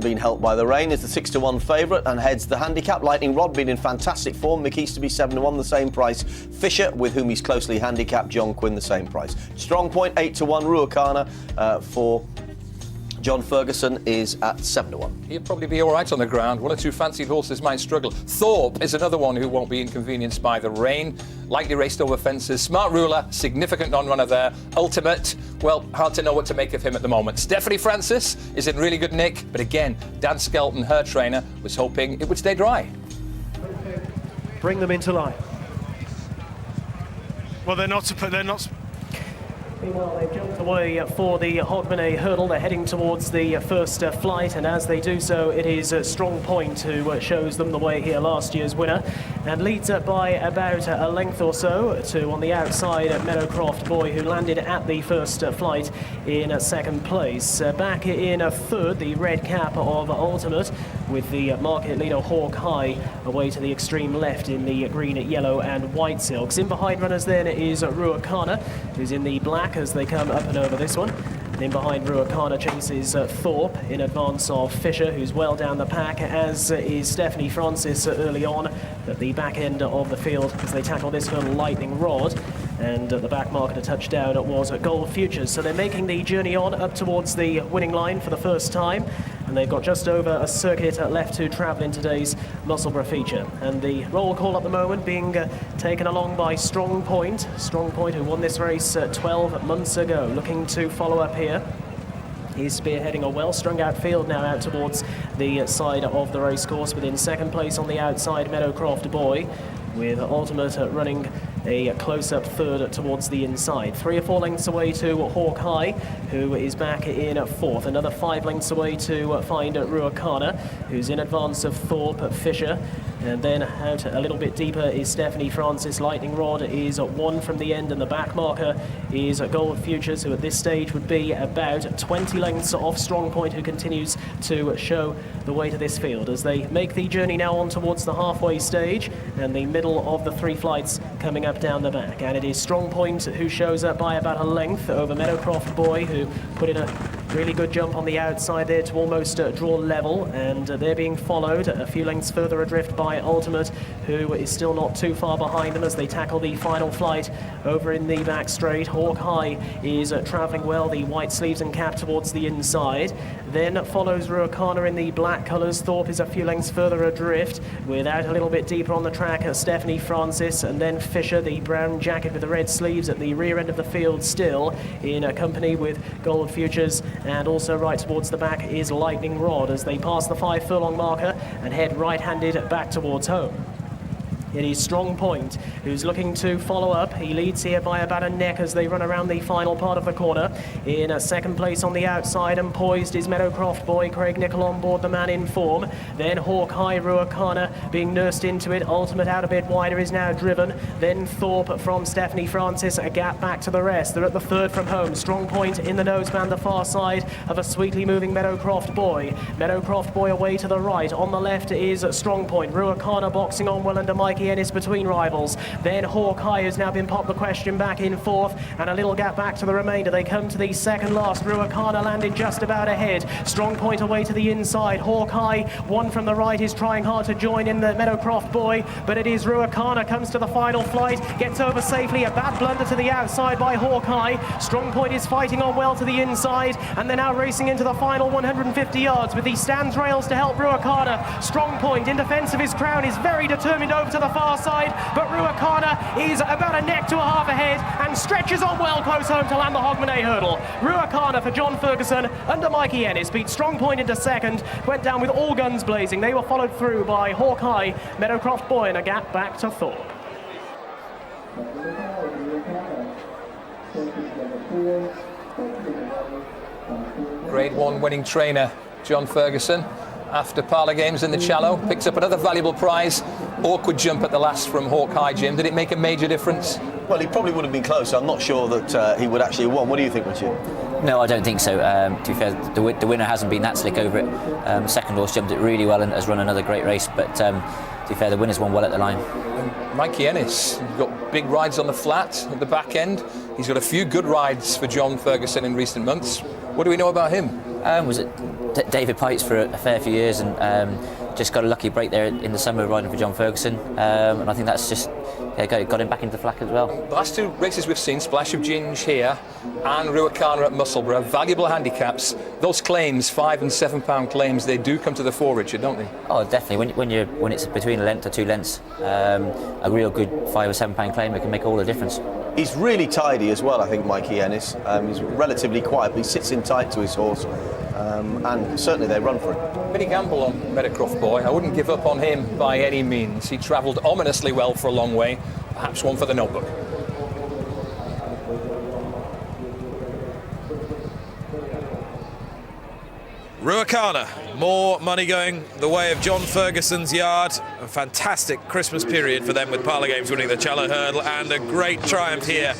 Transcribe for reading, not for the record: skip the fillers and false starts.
Been helped by the rain, is the 6-1 favourite and heads the handicap. Lightning Rod been in fantastic form. McEasterby 7-1, the same price. Fisher, with whom he's closely handicapped. John Quinn, the same price. Strongpoint 8-1. Ruacana for John Ferguson is at 7-1. He'll probably be all right on the ground. One or two fancied horses might struggle. Thorpe is another one who won't be inconvenienced by the rain. Likely raced over fences. Smart ruler, significant non-runner there. Ultimate, well, hard to know what to make of him at the moment. Stephanie Francis is in really good nick, but again, Dan Skelton, her trainer, was hoping it would stay dry. Bring them into line. Well, they're not. Meanwhile, they've jumped away for the Hogmaneigh Hurdle. They're heading towards the first flight, and as they do so, it is Strongpoint who shows them the way here, last year's winner, and leads up by about a length or so to, on the outside, Meadowcroft Boy, who landed at the first flight in second place. Back in third, the red cap of Ultimate, with the market leader Hawkeye away to the extreme left in the green, yellow and white silks. In behind runners then is Ruacana, who's in the black as they come up and over this one. And in behind Ruacana chases Thorpe in advance of Fisher, who's well down the pack, as is Stephanie Francis early on at the back end of the field as they tackle this hurdle, Lightning Rod. And at the back marker to touchdown was Gold Futures. So they're making the journey on up towards the winning line for the first time. And they've got just over a circuit left to travel in today's Musselburgh feature. And the roll call at the moment being taken along by Strongpoint. Strongpoint, who won this race 12 months ago, looking to follow up here. He's spearheading a well-strung-out field now out towards the side of the racecourse, within second place on the outside, Meadowcroft Boy, with Ultimate running a close-up third towards the inside. 3 or 4 lengths away to Hawkeye, who is back in fourth. Another 5 lengths away to find Ruacana, who's in advance of Thorpe, Fisher. And then out a little bit deeper is Stephanie Francis. Lightning Rod is 1 from the end, and the back marker is Gold Futures, who at this stage would be about 20 lengths off Strongpoint, who continues to show the way to this field as they make the journey now on towards the halfway stage and the middle of the 3 flights coming up down the back. And it is Strongpoint who shows up by about a length over Meadowcroft Boy, who put in a really good jump on the outside there to almost draw level, and they're being followed a few lengths further adrift by Ultimate, who is still not too far behind them as they tackle the final flight over in the back straight. Hawkeye is travelling well, the white sleeves and cap towards the inside. Then follows Ruacana in the black colours. Thorpe is a few lengths further adrift, without a little bit deeper on the track Stephanie Francis, and then Fisher, the brown jacket with the red sleeves, at the rear end of the field still, in company with Gold Futures. And also right towards the back is Lightning Rod as they pass the 5 furlong marker and head right-handed back towards home. It is Strongpoint who's looking to follow up. He leads here by about a neck as they run around the final part of the corner. In second place on the outside and poised is Meadowcroft Boy, Craig Nicol on board, the man in form. Then Hawkeye, Ruacana being nursed into it. Ultimate out a bit wider is now driven. Then Thorpe from Stephanie Francis, a gap back to the rest. They're at the third from home. Strongpoint in the noseband, the far side of a sweetly moving Meadowcroft Boy. Meadowcroft Boy away to the right. On the left is Strongpoint. Ruacana boxing on well under Mike Ennis between rivals. Then Hawkeye has now been popped the question back in fourth, and a little gap back to the remainder. They come to the second last. Ruacana landed just about ahead. Strongpoint away to the inside. Hawkeye, 1 from the right, is trying hard to join in the Meadowcroft Boy, but it is Ruacana comes to the final flight, gets over safely. A bad blunder to the outside by Hawkeye. Strongpoint is fighting on well to the inside, and they're now racing into the final 150 yards with the stands rails to help Ruacana. Strongpoint, in defence of his crown, is very determined over to the far side, but Ruacana is about a neck to a half ahead and stretches on well close home to land the Hogmaneigh Hurdle. Ruacana for John Ferguson under Mikey Ennis beat Strongpoint into second, went down with all guns blazing. They were followed through by Hawkeye, Meadowcroft Boy, and a gap back to Thorpe. Grade 1 winning trainer John Ferguson, after parlour games in the Shallow, picks up another valuable prize. Awkward jump at the last from Hawkeye, Jim. Did it make a major difference? Well, he probably would have been close. I'm not sure that he would actually have won. What do you think, Richard? No, I don't think so. To be fair, the winner hasn't been that slick over it. Second horse jumped it really well and has run another great race, but to be fair, the winner's won well at the line. And Mikey Ennis got big rides on the flat at the back end. He's got a few good rides for John Ferguson in recent months. What do we know about him? Was it David Pikes for a fair few years, and just got a lucky break there in the summer riding for John Ferguson, and I think that's just got him back into the flack as well. The last two races we've seen, Splash of Ginge here and Ruacana at Musselburgh, valuable handicaps. Those claims, £5 and £7 claims, they do come to the fore, Richard, don't they? Oh, definitely. When it's between a length or 2 lengths, a real good £5 or £7 claim, it can make all the difference. He's really tidy as well, I think, Mikey Ennis. He's relatively quiet, but he sits in tight to his horse, and certainly they run for him. Bit of gamble on Meadowcroft Boy. I wouldn't give up on him by any means. He travelled ominously well for a long way. Perhaps one for the notebook. Ruacana, more money going the way of John Ferguson's yard. A fantastic Christmas period for them with Parlour Games winning the Challow Hurdle, and a great triumph here